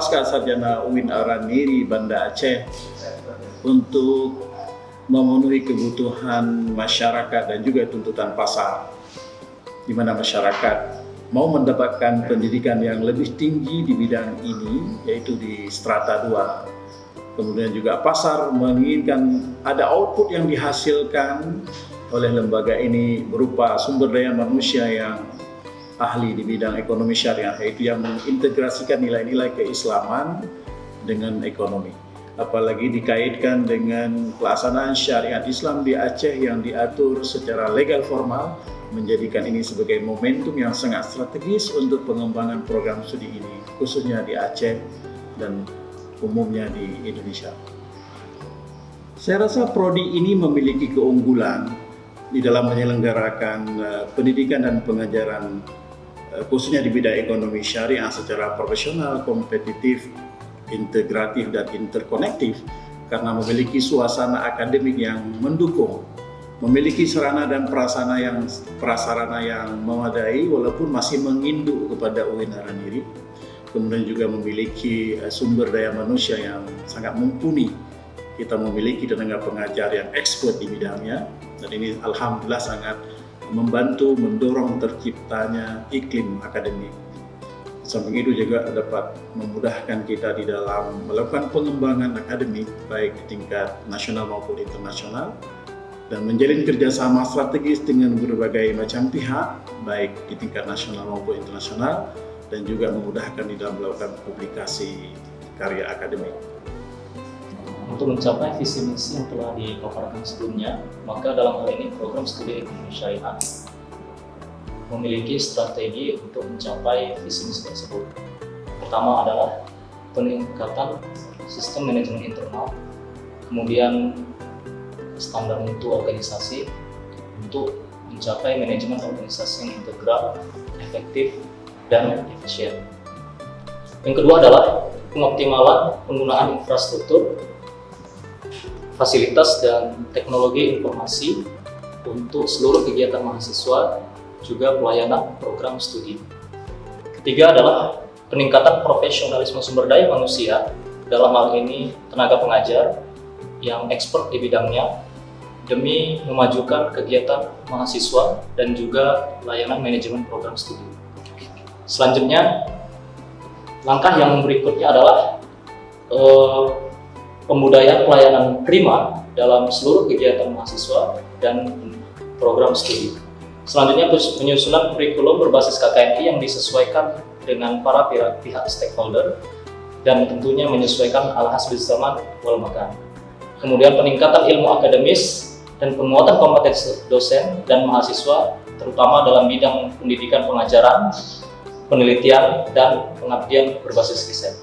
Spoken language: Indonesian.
pasca sarjana UIN Araniri Banda Aceh untuk memenuhi kebutuhan masyarakat dan juga tuntutan pasar, di mana masyarakat mau mendapatkan pendidikan yang lebih tinggi di bidang ini, yaitu di strata 2. Kemudian juga pasar menginginkan ada output yang dihasilkan oleh lembaga ini berupa sumber daya manusia yang ahli di bidang ekonomi syariah, yaitu yang mengintegrasikan nilai-nilai keislaman dengan ekonomi. Apalagi dikaitkan dengan pelaksanaan syariat Islam di Aceh yang diatur secara legal formal, menjadikan ini sebagai momentum yang sangat strategis untuk pengembangan program studi ini, khususnya di Aceh dan umumnya di Indonesia. Saya rasa prodi ini memiliki keunggulan di dalam menyelenggarakan pendidikan dan pengajaran khususnya di bidang ekonomi syariah secara profesional, kompetitif, integratif, dan interkonektif, karena memiliki suasana akademik yang mendukung, memiliki sarana dan prasarana yang memadai walaupun masih menginduk kepada UIN Araniri. Kemudian juga memiliki sumber daya manusia yang sangat mumpuni. Kita memiliki tenaga pengajar yang expert di bidangnya, dan ini alhamdulillah sangat membantu mendorong terciptanya iklim akademik. Samping itu juga dapat memudahkan kita di dalam melakukan pengembangan akademik baik di tingkat nasional maupun internasional, dan menjalin kerjasama strategis dengan berbagai macam pihak baik di tingkat nasional maupun internasional, dan juga memudahkan di dalam melakukan publikasi karya akademik. Untuk mencapai visi misi yang telah dipaparkan sebelumnya, maka dalam hal ini program studi ekonomi syariah memiliki strategi untuk mencapai visi misi tersebut. Pertama adalah peningkatan sistem manajemen internal, kemudian standar mutu organisasi untuk mencapai manajemen organisasi yang integral, efektif, dan efisien. Yang kedua adalah pengoptimalan penggunaan infrastruktur, fasilitas, dan teknologi informasi untuk seluruh kegiatan mahasiswa, juga pelayanan program studi. Ketiga adalah peningkatan profesionalisme sumber daya manusia, dalam hal ini tenaga pengajar yang expert di bidangnya, demi memajukan kegiatan mahasiswa dan juga layanan manajemen program studi. Selanjutnya, langkah yang berikutnya adalah pembudayaan pelayanan prima dalam seluruh kegiatan mahasiswa dan program studi. Selanjutnya, penyusunan kurikulum berbasis KKNI yang disesuaikan dengan para pihak stakeholder dan tentunya menyesuaikan al-hasbi zaman wal makan. Kemudian peningkatan ilmu akademis dan penguatan kompetensi dosen dan mahasiswa, terutama dalam bidang pendidikan pengajaran, penelitian, dan pengabdian berbasis riset.